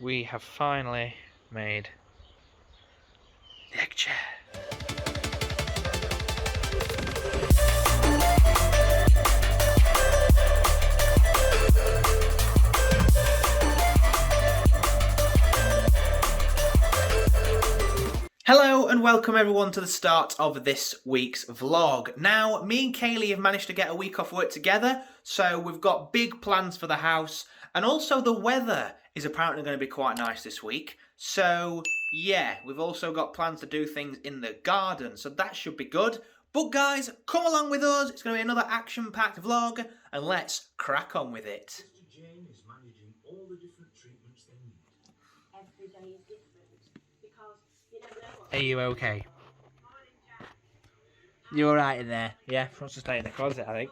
we have finally made the egg chair. Hello and welcome everyone to the start of this week's vlog. Now, me and Kaylee have managed to get a week off work together, so we've got big plans for the house, and also the weather is apparently going to be quite nice this week. So yeah, we've also got plans to do things in the garden, so that should be good. But guys, come along with us, it's going to be another action-packed vlog, and let's crack on with it. Mr. Jane is managing all the different treatments they need. Every day is different because you never know what. Are you okay? You alright in there? Yeah, wants to stay in the closet, I think.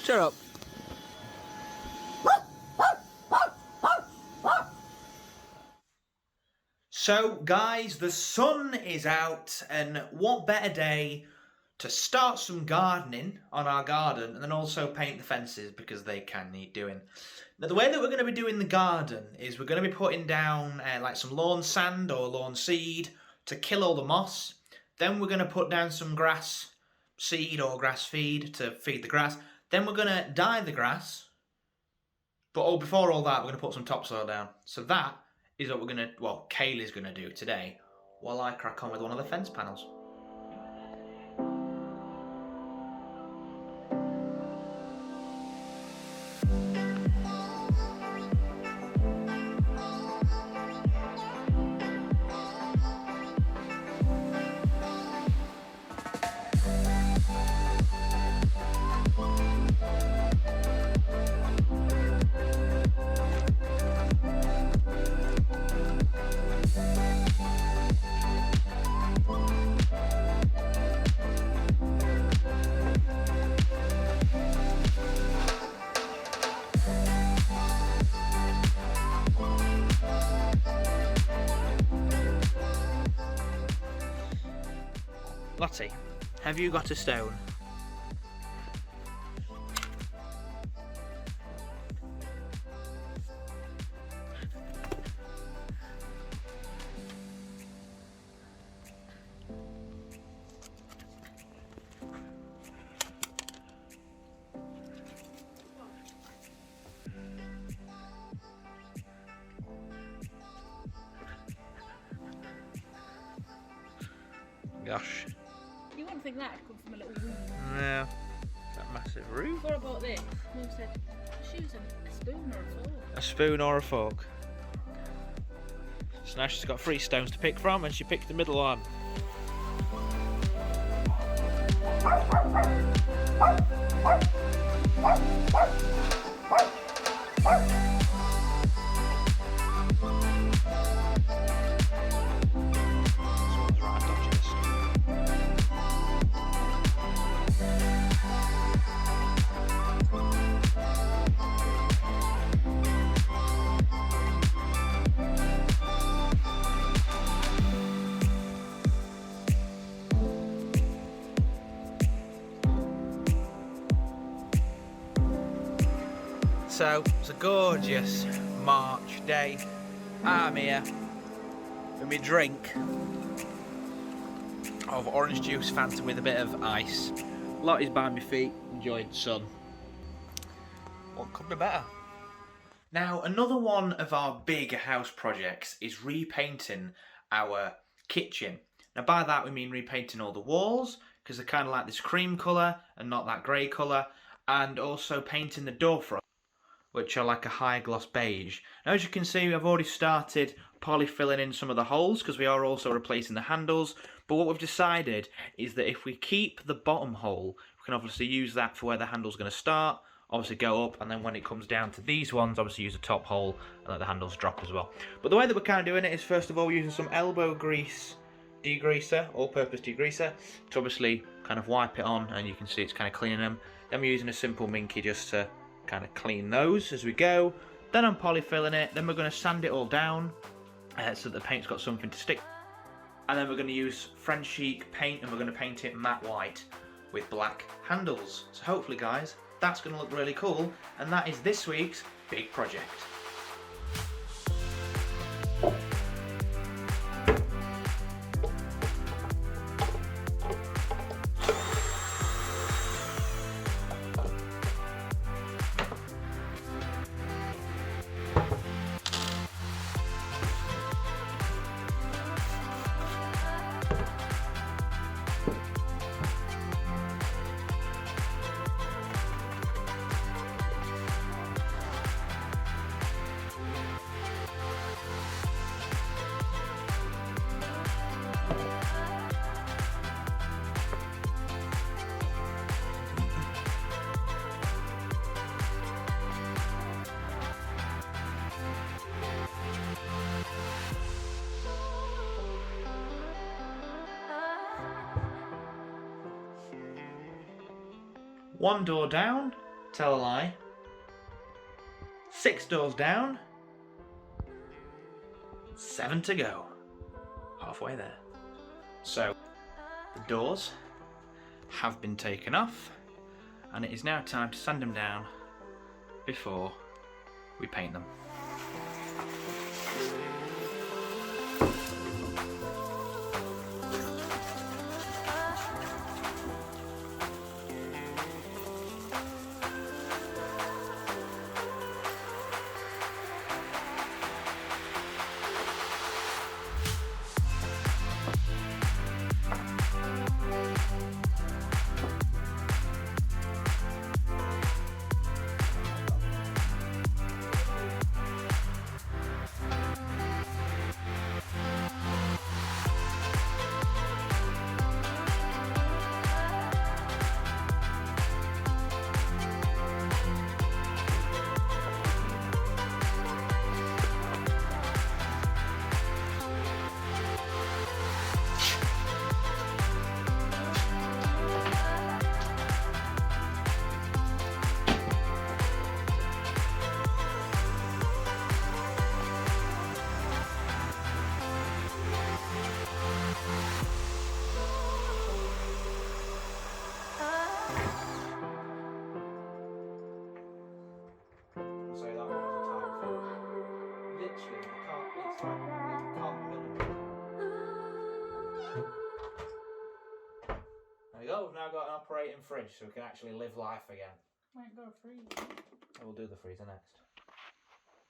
Shut up. So guys, the sun is out, and what better day to start some gardening on our garden and then also paint the fences because they can need doing. Now the way that we're going to be doing the garden is we're going to be putting down like some lawn sand or lawn seed to kill all the moss. Then we're going to put down some grass seed or grass feed to feed the grass. Then we're going to dye the grass. But before all that, we're going to put some topsoil down. So that is what we're going to, well, Kaylee's going to do today while I crack on with one of the fence panels. Lottie, have you got a stone? Gosh. You wouldn't think that would come from a little room. No. That massive room. Before I bought this, Mum said, she was a spoon or a fork. A spoon or a fork. So now she's got 3 stones to pick from, and she picked the middle one. So, it's a gorgeous March day. I'm here with my drink of orange juice Fanta with a bit of ice. Lottie's by my feet, enjoying the sun. What could be better? Now, another one of our big house projects is repainting our kitchen. Now, by that we mean repainting all the walls, because they're kind of like this cream colour and not that grey colour, and also painting the door fronts, which are like a high gloss beige. Now, as you can see, I've already started polyfilling in some of the holes because we are also replacing the handles. But what we've decided is that if we keep the bottom hole, we can obviously use that for where the handle's going to start, obviously go up, and then when it comes down to these ones, obviously use the top hole and let the handles drop as well. But the way that we're kind of doing it is, first of all, using some elbow grease degreaser, all-purpose degreaser, to obviously kind of wipe it on, and you can see it's kind of cleaning them. Then we're using a simple minky just to kind of clean those as we go. Then I'm polyfilling it. Then we're going to sand it all down so that the paint's got something to stick. And then we're going to use French Chic paint, and we're going to paint it matte white with black handles. So hopefully, guys, that's going to look really cool, and that is this week's big project. One door down, tell a lie. 6 doors down, 7 to go. Halfway there. So, the doors have been taken off, and it is now time to sand them down before we paint them. There we go, we've now got an operating fridge so we can actually live life again. Might go freezer. We'll do the freezer next.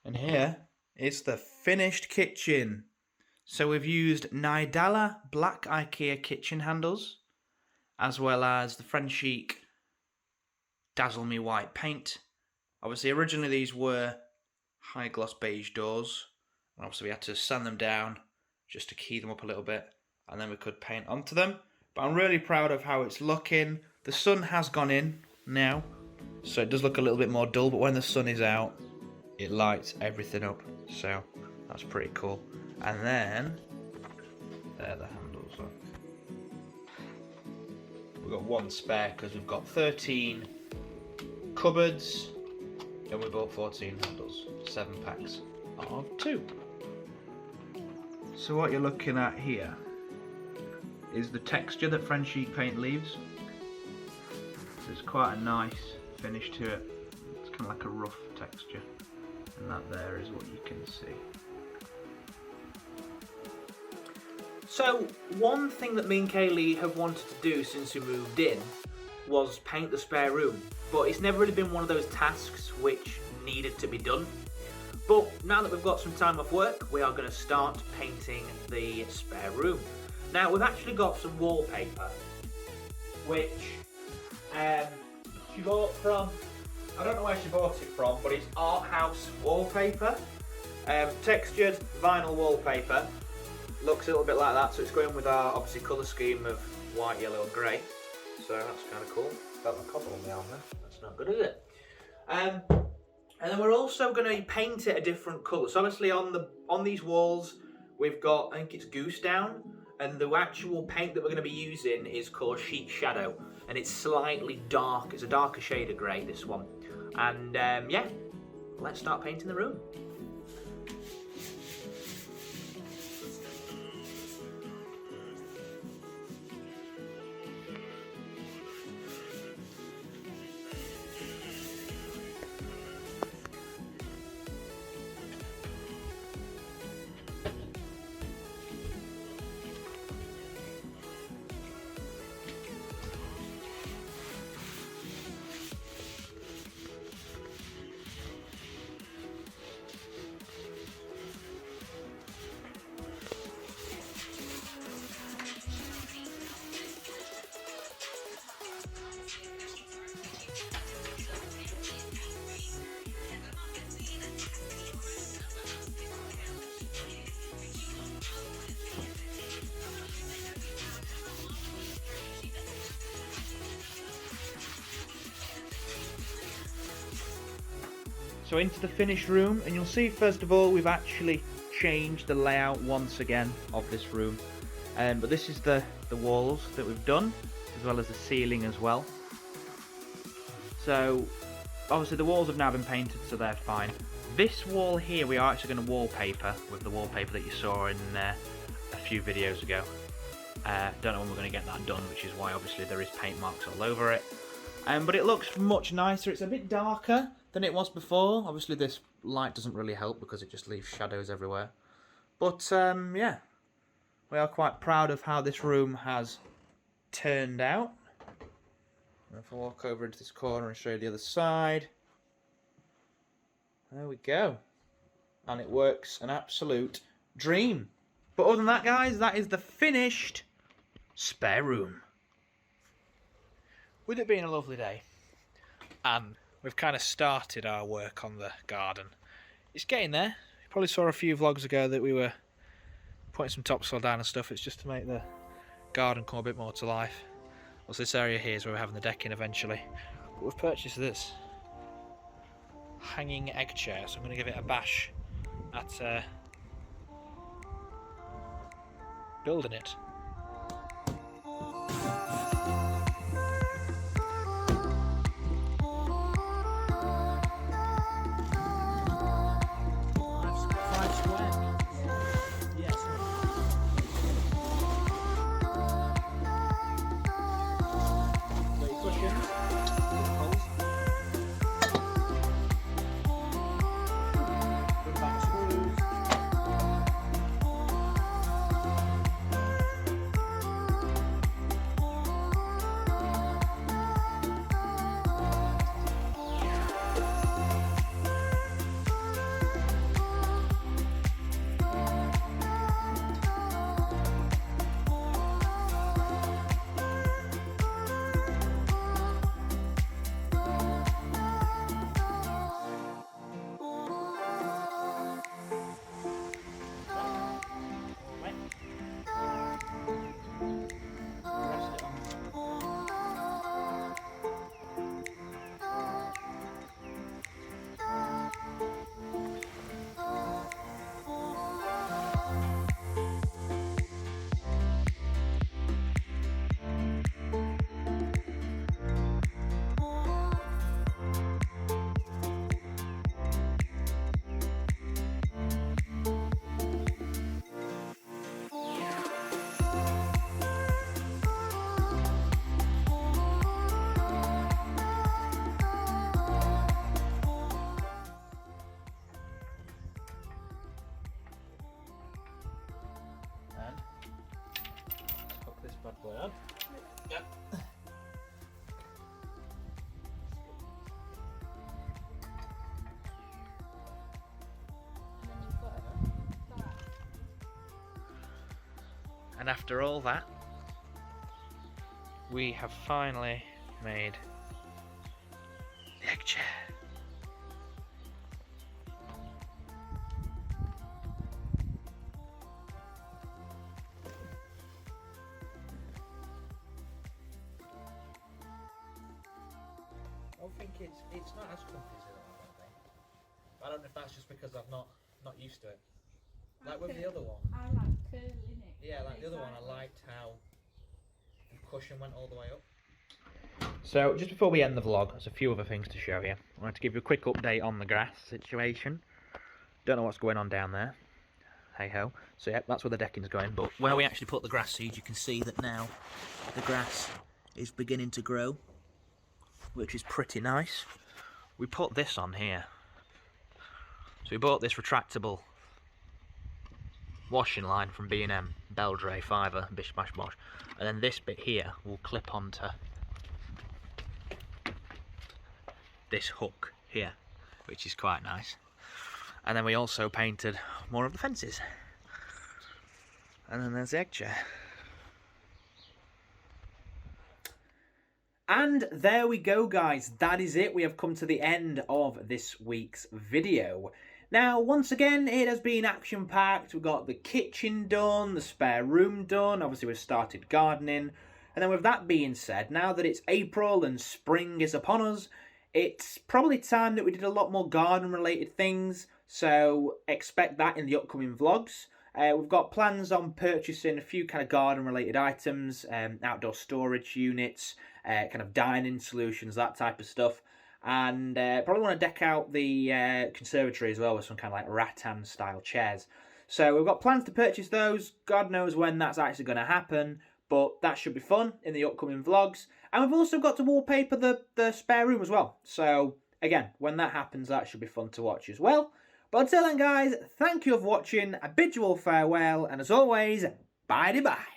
And here is the finished kitchen. So we've used Nidala black IKEA kitchen handles, as well as the French Chic Dazzle Me white paint. Obviously originally these were high gloss beige doors, and obviously we had to sand them down just to key them up a little bit, and then we could paint onto them. But I'm really proud of how it's looking. The sun has gone in now, so it does look a little bit more dull, but when the sun is out, it lights everything up. So that's pretty cool. And then, there the handles are. We've got one spare because we've got 13 cupboards, and we bought 14 handles, 7 packs of 2. So what you're looking at here is the texture that French Chic paint leaves. So it's quite a nice finish to it. It's kind of like a rough texture, and that there is what you can see. So one thing that me and Kaylee have wanted to do since we moved in was paint the spare room, but it's never really been one of those tasks which needed to be done. But now that we've got some time off work, we are going to start painting the spare room. Now we've actually got some wallpaper, which she bought from, I don't know where she bought it from, but it's Art House wallpaper. Textured vinyl wallpaper. Looks a little bit like that, so it's going with our obviously colour scheme of white, yellow and grey. So that's kind of cool. Got my cobble on the arm there. That's not good, is it? And then we're also going to paint it a different colour. So obviously on these walls we've got, I think it's goose down. And the actual paint that we're going to be using is called Sheet Shadow, and it's slightly dark. It's a darker shade of grey, this one. And yeah, let's start painting the room. So into the finished room, and you'll see first of all we've actually changed the layout once again of this room. But this is the walls that we've done, as well as the ceiling as well. So obviously the walls have now been painted, so they're fine. This wall here we are actually going to wallpaper with the wallpaper that you saw in a few videos ago. Don't know when we're going to get that done, which is why obviously there is paint marks all over it. But it looks much nicer. It's a bit darker than it was before. Obviously this light doesn't really help because it just leaves shadows everywhere. But yeah, we are quite proud of how this room has turned out. If I walk over into this corner and show you the other side. There we go. And it works an absolute dream. But other than that, guys, that is the finished spare room. With it being a lovely day, and we've kind of started our work on the garden. It's getting there. You probably saw a few vlogs ago that we were putting some topsoil down and stuff. It's just to make the garden come a bit more to life. Also, this area here is where we're having the deck in eventually. But we've purchased this hanging egg chair, so I'm going to give it a bash at building it. Bad boy on. Yep. And after all that, we have finally made the egg chair. I think it's not as comfy as the other one, I don't think. I don't know if that's just because I'm not used to it. Like with the other one. I like curling it. Yeah, like the other one, I liked how the cushion went all the way up. So, just before we end the vlog, there's a few other things to show you. I wanted to give you a quick update on the grass situation. Don't know what's going on down there. Hey ho. So yeah, that's where the decking's going, but where we actually put the grass seeds, you can see that now the grass is beginning to grow, which is pretty nice. We put this on here. So we bought this retractable washing line from B&M, Beldray, Fiver, Bish Bash Bosh, and then this bit here will clip onto this hook here, which is quite nice. And then we also painted more of the fences. And then there's the egg chair. And there we go, guys. That is it. We have come to the end of this week's video. Now, once again, it has been action-packed. We've got the kitchen done, the spare room done. Obviously, we've started gardening. And then with that being said, now that it's April and spring is upon us, it's probably time that we did a lot more garden-related things. So expect that in the upcoming vlogs. We've got plans on purchasing a few kind of garden-related items, outdoor storage units, kind of dining solutions, that type of stuff. And probably want to deck out the conservatory as well with some kind of like rattan-style chairs. So we've got plans to purchase those. God knows when that's actually going to happen, but that should be fun in the upcoming vlogs. And we've also got to wallpaper the spare room as well. So again, when that happens, that should be fun to watch as well. But until then, guys, thank you for watching. I bid you all farewell, and as always, bye-bye.